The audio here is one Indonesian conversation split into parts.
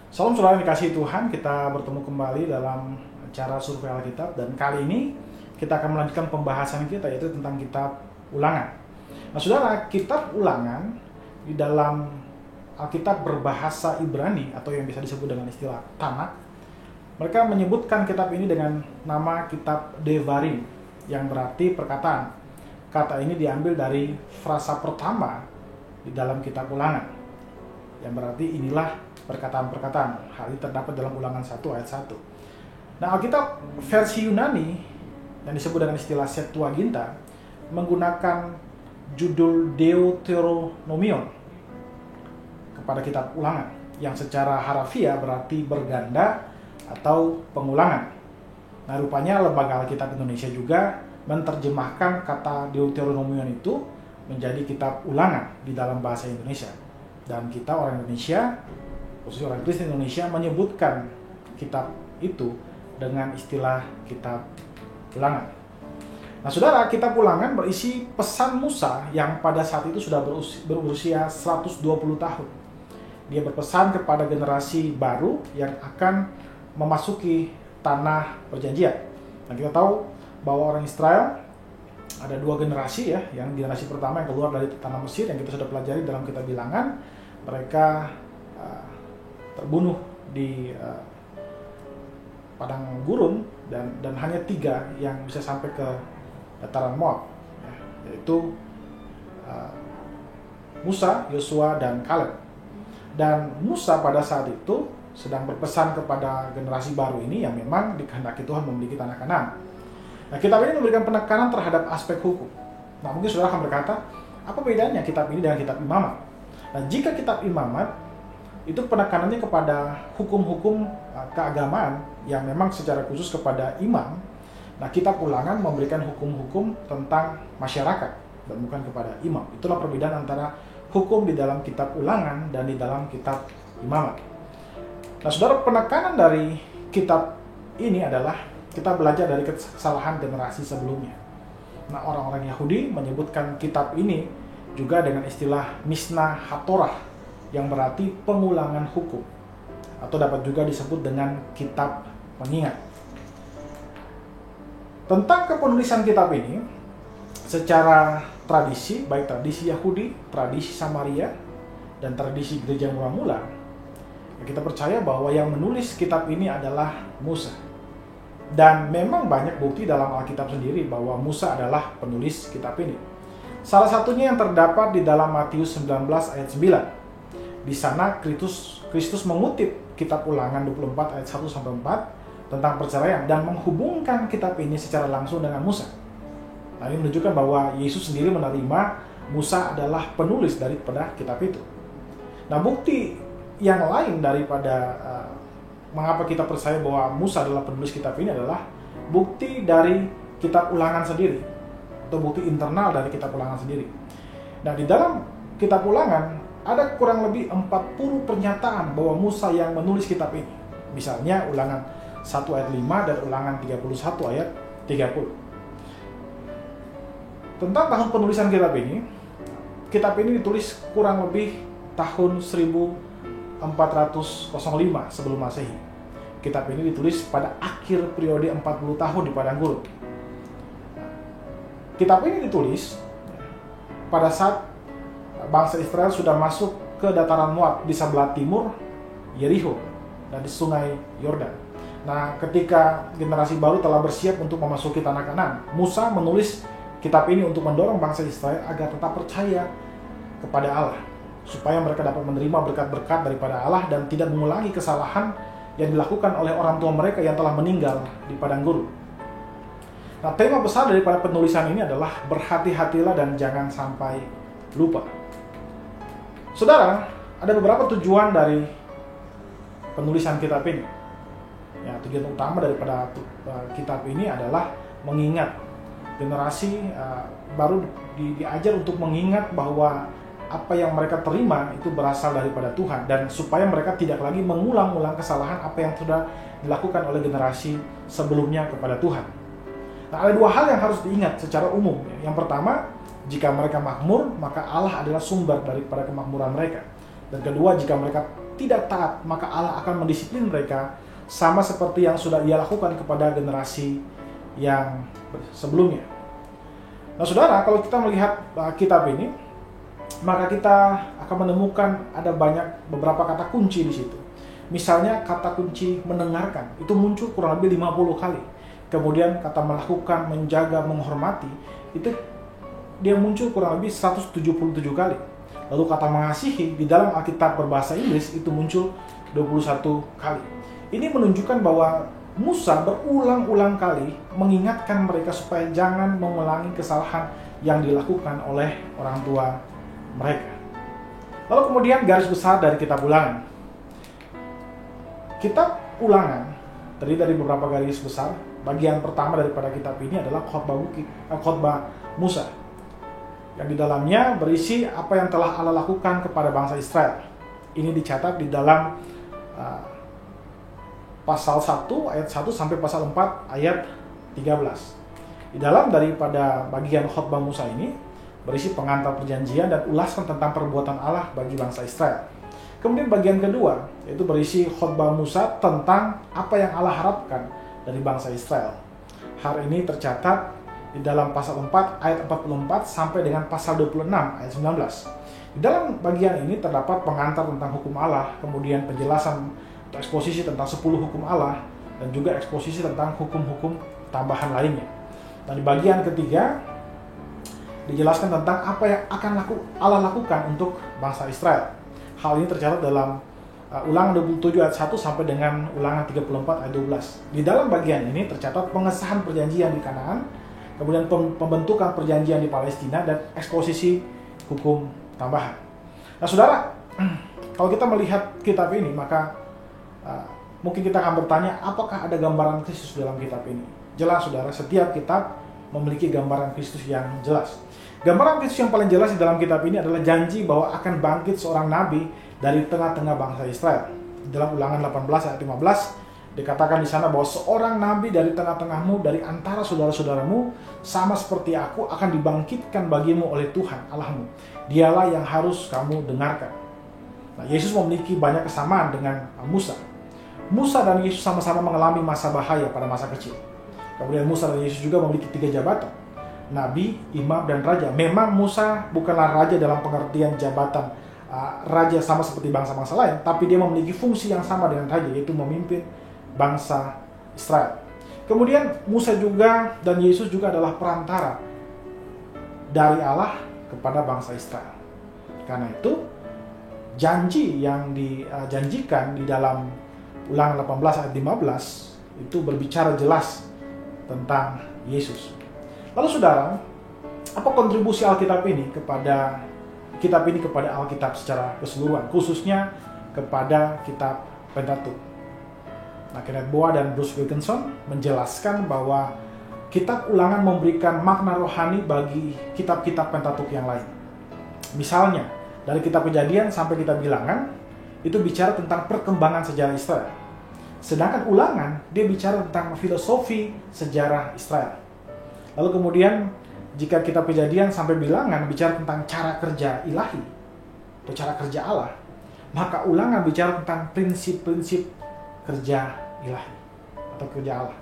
Salam saudara yang dikasihi Tuhan, kita bertemu kembali dalam acara survei Alkitab dan kali ini kita akan melanjutkan pembahasan kita yaitu tentang kitab Ulangan. Nah saudara, kitab Ulangan di dalam Alkitab berbahasa Ibrani atau yang bisa disebut dengan istilah Tanakh, mereka menyebutkan kitab ini dengan nama kitab Devarim yang berarti perkataan. Kata ini diambil dari frasa pertama di dalam kitab Ulangan yang berarti inilah perkataan-perkataan. Hal ini terdapat dalam Ulangan 1 ayat 1. Nah, Alkitab versi Yunani yang disebut dengan istilah Septuaginta menggunakan judul Deuteronomion kepada kitab Ulangan yang secara harafiah berarti berganda atau pengulangan. Nah, rupanya Lembaga Alkitab Indonesia juga menerjemahkan kata Deuteronomion itu menjadi kitab Ulangan di dalam bahasa Indonesia. Dan kita orang Indonesia, khususnya orang Kristen Indonesia, menyebutkan kitab itu dengan istilah kitab Ulangan. Nah saudara, kitab Ulangan berisi pesan Musa yang pada saat itu sudah berusia 120 tahun. Dia berpesan kepada generasi baru yang akan memasuki tanah perjanjian. Nah kita tahu bahwa orang Israel ada dua generasi ya, yang generasi pertama yang keluar dari tanah Mesir yang kita sudah pelajari dalam kitab Bilangan. Mereka terbunuh di padang gurun dan hanya 3 yang bisa sampai ke dataran Moab, ya, yaitu Musa, Yosua, dan Kaleb. Dan Musa pada saat itu sedang berpesan kepada generasi baru ini yang memang dikehendaki Tuhan memiliki tanah Kanaan. Nah, kitab ini memberikan penekanan terhadap aspek hukum. Nah, mungkin saudara akan berkata, apa bedanya kitab ini dengan kitab Imamat? Nah, jika kitab Imamat itu penekanannya kepada hukum-hukum keagamaan yang memang secara khusus kepada imam. Nah, kitab Ulangan memberikan hukum-hukum tentang masyarakat dan bukan kepada imam. Itulah perbedaan antara hukum di dalam kitab Ulangan dan di dalam kitab Imamat. Nah, saudara, penekanan dari kitab ini adalah kita belajar dari kesalahan generasi sebelumnya. Nah, orang-orang Yahudi menyebutkan kitab ini juga dengan istilah Mishnah HaTorah yang berarti pengulangan hukum atau dapat juga disebut dengan kitab pengingat. Tentang kepenulisan kitab ini secara tradisi, baik tradisi Yahudi, tradisi Samaria, dan tradisi gereja mula-mula, kita percaya bahwa yang menulis kitab ini adalah Musa. Dan memang banyak bukti dalam Alkitab sendiri bahwa Musa adalah penulis kitab ini. Salah satunya yang terdapat di dalam Matius 19 ayat 9. Di sana Kristus mengutip kitab Ulangan 24 ayat 1-4 tentang perceraian dan menghubungkan kitab ini secara langsung dengan Musa. Nah, ini menunjukkan bahwa Yesus sendiri menerima Musa adalah penulis daripada kitab itu. Nah, bukti yang lain daripada mengapa kita percaya bahwa Musa adalah penulis kitab ini adalah bukti dari kitab Ulangan sendiri atau bukti internal dari kitab Ulangan sendiri. Nah, di dalam kitab Ulangan ada kurang lebih 40 pernyataan bahwa Musa yang menulis kitab ini. Misalnya Ulangan 1 ayat 5 dan Ulangan 31 ayat 30. Tentang tahun penulisan kitab ini ditulis kurang lebih tahun 1405 sebelum Masehi. Kitab ini ditulis pada akhir periode 40 tahun di padang gurun. Kitab ini ditulis pada saat bangsa Israel sudah masuk ke dataran Moab di sebelah timur Yeriko dan di sungai Yordan. Nah, ketika generasi baru telah bersiap untuk memasuki tanah Kanaan, Musa menulis kitab ini untuk mendorong bangsa Israel agar tetap percaya kepada Allah, supaya mereka dapat menerima berkat-berkat daripada Allah dan tidak mengulangi kesalahan yang dilakukan oleh orang tua mereka yang telah meninggal di padang gurun. Nah, tema besar daripada penulisan ini adalah berhati-hatilah dan jangan sampai lupa. Saudara, ada beberapa tujuan dari penulisan kitab ini. Ya, tujuan utama daripada kitab ini adalah mengingat generasi baru diajar untuk mengingat bahwa apa yang mereka terima itu berasal daripada Tuhan dan supaya mereka tidak lagi mengulang-ulang kesalahan apa yang sudah dilakukan oleh generasi sebelumnya kepada Tuhan. Nah, ada 2 hal yang harus diingat secara umum. Yang pertama, jika mereka makmur, maka Allah adalah sumber daripada kemakmuran mereka. Dan kedua, jika mereka tidak taat, maka Allah akan mendisiplin mereka sama seperti yang sudah Ia lakukan kepada generasi yang sebelumnya. Nah saudara, kalau kita melihat kitab ini, maka kita akan menemukan ada beberapa kata kunci di situ. Misalnya kata kunci mendengarkan, itu muncul kurang lebih 50 kali. Kemudian kata melakukan, menjaga, menghormati, itu dia muncul kurang lebih 177 kali. Lalu kata mengasihi di dalam Alkitab berbahasa Inggris itu muncul 21 kali. Ini menunjukkan bahwa Musa berulang-ulang kali mengingatkan mereka supaya jangan mengulangi kesalahan yang dilakukan oleh orang tua mereka. Lalu kemudian garis besar dari kitab Ulangan. Kitab Ulangan terdiri dari beberapa garis besar. Bagian pertama daripada kitab ini adalah khotbah Musa, yang di dalamnya berisi apa yang telah Allah lakukan kepada bangsa Israel. Ini dicatat di dalam pasal 1 ayat 1 sampai pasal 4 ayat 13. Di dalam daripada bagian khotbah Musa ini berisi pengantar perjanjian dan ulasan tentang perbuatan Allah bagi bangsa Israel. Kemudian bagian kedua yaitu berisi khotbah Musa tentang apa yang Allah harapkan dari bangsa Israel. Hal ini tercatat di dalam pasal 4 ayat 44 sampai dengan pasal 26 ayat 19. Di dalam bagian ini terdapat pengantar tentang hukum Allah, kemudian penjelasan atau eksposisi tentang 10 hukum Allah, dan juga eksposisi tentang hukum-hukum tambahan lainnya. Dan di bagian ketiga dijelaskan tentang apa yang akan Allah lakukan untuk bangsa Israel. Hal ini tercatat dalam Ulangan 27 ayat 1 sampai dengan Ulangan 34 ayat 12. Di dalam bagian ini tercatat pengesahan perjanjian di Kanaan, kemudian pembentukan perjanjian di Palestina, dan eksposisi hukum tambahan. Nah saudara, kalau kita melihat kitab ini, maka mungkin kita akan bertanya, apakah ada gambaran Kristus dalam kitab ini? Jelas saudara, setiap kitab memiliki gambaran Kristus yang jelas. Gambaran Kristus yang paling jelas di dalam kitab ini adalah janji bahwa akan bangkit seorang nabi dari tengah-tengah bangsa Israel. Dalam Ulangan 18 ayat 15 dikatakan di sana bahwa seorang nabi dari tengah-tengahmu, dari antara saudara-saudaramu, sama seperti aku, akan dibangkitkan bagimu oleh Tuhan Allahmu. Dialah yang harus kamu dengarkan. Nah, Yesus memiliki banyak kesamaan dengan Musa. Musa dan Yesus sama-sama mengalami masa bahaya pada masa kecil. Kemudian Musa dan Yesus juga memiliki 3 jabatan: nabi, imam, dan raja. Memang Musa bukanlah raja dalam pengertian jabatan raja sama seperti bangsa-bangsa lain, tapi dia memiliki fungsi yang sama dengan raja, yaitu memimpin bangsa Israel. Kemudian Musa juga dan Yesus juga adalah perantara dari Allah kepada bangsa Israel. Karena itu janji yang dijanjikan di dalam Ulangan 18 ayat 15 itu berbicara jelas tentang Yesus. Lalu saudara, apa kontribusi Alkitab ini kepada Alkitab secara keseluruhan, khususnya kepada kitab Pentatuk? Nah, Kenneth Boa dan Bruce Wilkinson menjelaskan bahwa kitab Ulangan memberikan makna rohani bagi kitab-kitab Pentatuk yang lain. Misalnya, dari kitab Kejadian sampai kitab Bilangan itu bicara tentang perkembangan sejarah Israel. Sedangkan Ulangan dia bicara tentang filosofi sejarah Israel. Lalu kemudian jika kitab Kejadian sampai Bilangan bicara tentang cara kerja ilahi atau cara kerja Allah, maka Ulangan bicara tentang prinsip-prinsip kerja ilahi atau kerja Allah.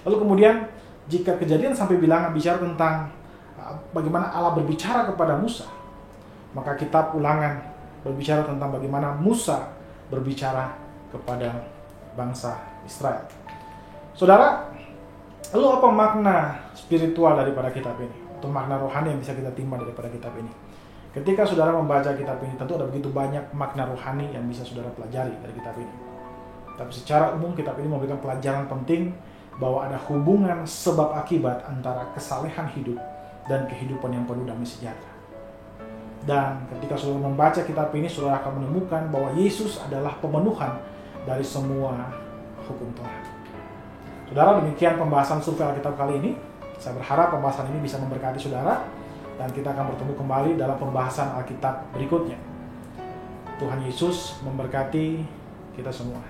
Lalu kemudian jika Kejadian sampai Bilangan bicara tentang bagaimana Allah berbicara kepada Musa, maka kitab Ulangan berbicara tentang bagaimana Musa berbicara kepada bangsa Israel. Saudara, lalu apa makna spiritual daripada kitab ini? Atau makna rohani yang bisa kita timba daripada kitab ini? Ketika saudara membaca kitab ini, tentu ada begitu banyak makna rohani yang bisa saudara pelajari dari kitab ini. Tapi secara umum kitab ini memberikan pelajaran penting bahwa ada hubungan sebab akibat antara kesalehan hidup dan kehidupan yang penuh damai sejahtera. Dan ketika saudara membaca kitab ini, saudara akan menemukan bahwa Yesus adalah pemenuhan dari semua hukum Tuhan. Saudara, demikian pembahasan survei Alkitab kali ini. Saya berharap pembahasan ini bisa memberkati saudara, dan kita akan bertemu kembali dalam pembahasan Alkitab berikutnya. Tuhan Yesus memberkati kita semua.